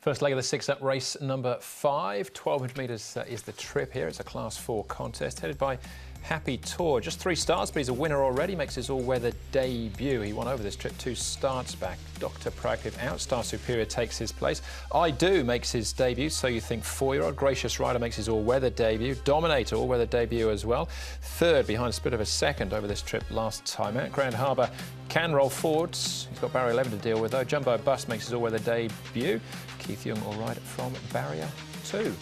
First leg of the six-up race, number 5. 1,200 metres is the trip here. It's a Class 4 contest headed by Happy Tour. Just 3 starts, but he's a winner already. Makes his all-weather debut. He won over this trip 2 starts back. Dr. Pragpiv out. Star Superior takes his place. I Do makes his debut. So You Think 4-year-old. Gracious Rider makes his all-weather debut. Dominator all-weather debut as well. Third behind a split of a second over this trip last time out. Grand Harbour can roll forwards. He's got barrier 11 to deal with though. Jumbo Bus makes his all-weather debut. Keith Young all right from barrier 2.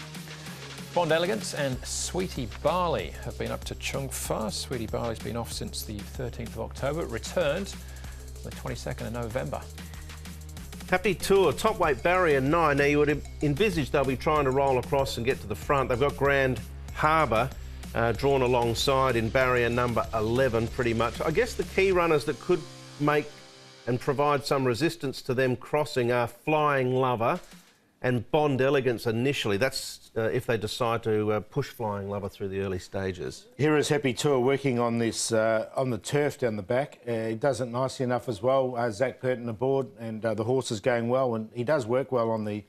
Bond Elegance and Sweetie Barley have been up to Chung Fa. Sweetie Barley's been off since the 13th of October. It returned the 22nd of November. Happy Tour, top weight barrier 9. Now you would envisage they'll be trying to roll across and get to the front. They've got Grand Harbour drawn alongside in barrier number 11 pretty much. I guess the key runners that could make and provide some resistance to them crossing are Flying Lover and Bond Elegance initially. That's if they decide to push Flying Lover through the early stages. Here is Happy Tour working on this on the turf down the back. He does it nicely enough as well. Zach Purton aboard, and the horse is going well, and he does work well on the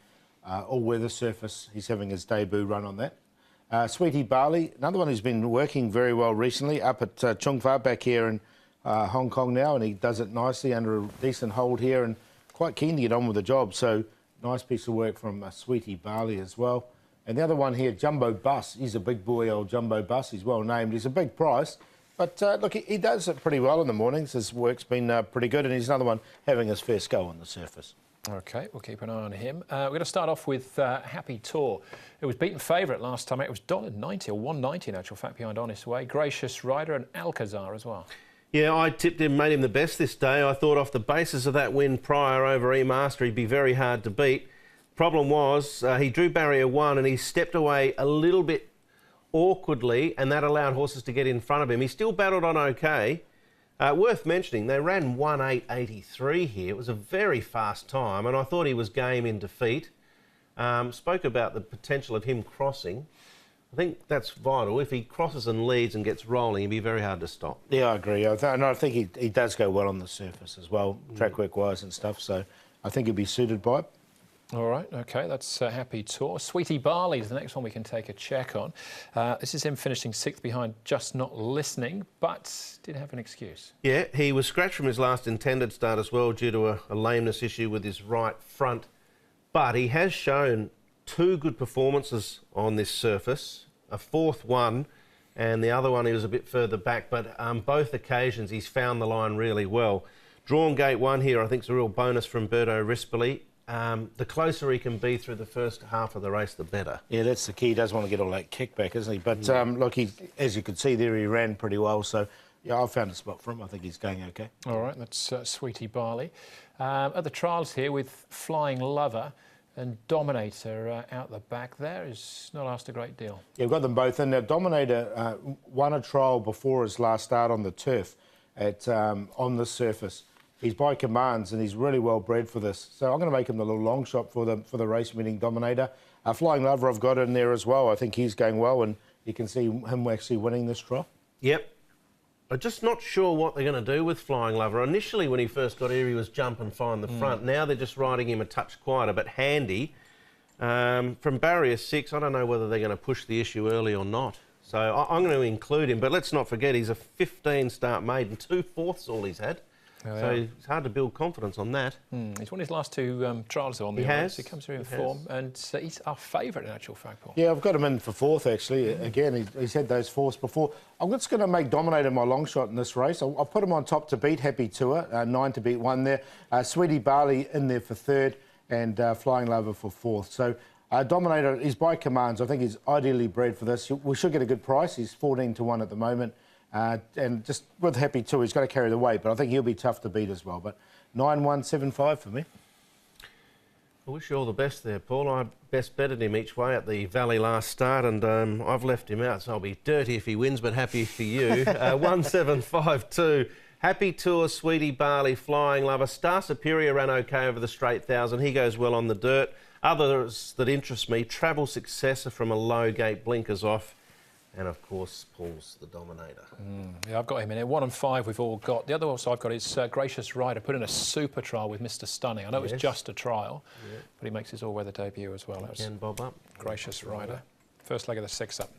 all-weather surface. He's having his debut run on that. Sweetie Barley, another one who's been working very well recently, up at Chung Fa back here in Hong Kong now, and he does it nicely under a decent hold here and quite keen to get on with the job. So nice piece of work from Sweetie Barley as well. And the other one here, Jumbo Bus. He's a big boy, old Jumbo Bus. He's well named. He's a big price. But look, he does it pretty well in the mornings. His work's been pretty good, and he's another one having his first go on the surface. OK, we'll keep an eye on him. We're going to start off with Happy Tour. It was beaten favourite last time. It was $1.90 or $1.90 in actual fact behind Honest Way. Gracious Rider and Alcazar as well. Yeah, I tipped him, made him the best this day. I thought off the basis of that win prior over E-Master, he'd be very hard to beat. Problem was, he drew barrier 1 and he stepped away a little bit awkwardly, and that allowed horses to get in front of him. He still battled on OK. Worth mentioning, they ran 1:8.83 here. It was a very fast time, and I thought he was game in defeat. Spoke about the potential of him crossing. I think that's vital. If he crosses and leads and gets rolling, he'd be very hard to stop. Yeah, I agree. And I think he does go well on the surface as well, track work-wise and stuff. So I think he'd be suited by it. All right, OK, that's Happy Tour. Sweetie Barley is the next one we can take a check on. This is him finishing 6th behind Just Not Listening, but did have an excuse. Yeah, he was scratched from his last intended start as well due to a lameness issue with his right front. But he has shown 2 good performances on this surface, a 4th one, and the other one he was a bit further back, but both occasions he's found the line really well. Drawn gate 1 here I think is a real bonus from Responsibly. The closer he can be through the first half of the race, the better. Yeah, that's the key. He does want to get all that kickback, isn't he? But look, as you could see there, he ran pretty well. So, yeah, I found a spot for him. I think he's going OK. All right, that's Sweetie Barley. At the trials here with Flying Lover and Dominator out the back there is not asked a great deal. Yeah, we've got them both in. Now, Dominator won a trial before his last start on the turf at on the surface. He's by commands and he's really well bred for this. So I'm going to make him the little long shot for the race winning Dominator. Flying Lover I've got in there as well. I think he's going well, and you can see him actually winning this trial. Yep. I'm just not sure what they're going to do with Flying Lover. Initially, when he first got here, he was jumping fine the front. Now they're just riding him a touch quieter, but handy. From barrier 6, I don't know whether they're going to push the issue early or not. So I'm going to include him, but let's not forget he's a 15-start maiden, 2 fourths all he's had. Oh, so it's hard to build confidence on that. He's won his last 2 trials on the race. He comes through in form, and he's our favourite in actual fact, Paul. Yeah, I've got him in for 4th, actually. Again, he's had those 4ths before. I'm just going to make Dominator my long shot in this race. I'll put him on top to beat Happy Tour, 9 to beat 1 there. Sweetie Barley in there for 3rd, and Flying Lover for 4th. So Dominator is by commands. I think he's ideally bred for this. We should get a good price. He's 14 to 1 at the moment. And just with Happy Tour, he's got to carry the weight, but I think he'll be tough to beat as well. But 9-1-7-5 for me. I wish you all the best there, Paul. I best betted him each way at the Valley last start, and I've left him out, so I'll be dirty if he wins, but happy for you. 1-7-5-2. Happy Tour, Sweetie Barley, Flying Lover. Star Superior ran OK over the straight 1,000. He goes well on the dirt. Others that interest me, Travel Successor from a low gate, blinkers off. And of course, Paul's the Dominator. Yeah, I've got him in here. 1 and 5 we've all got. The other horse I've got is Gracious Rider, put in a super trial with Mr. Stunning. I know it was just a trial, but he makes his all-weather debut as well. Can bob up. Gracious Rider. First leg of the 6 up.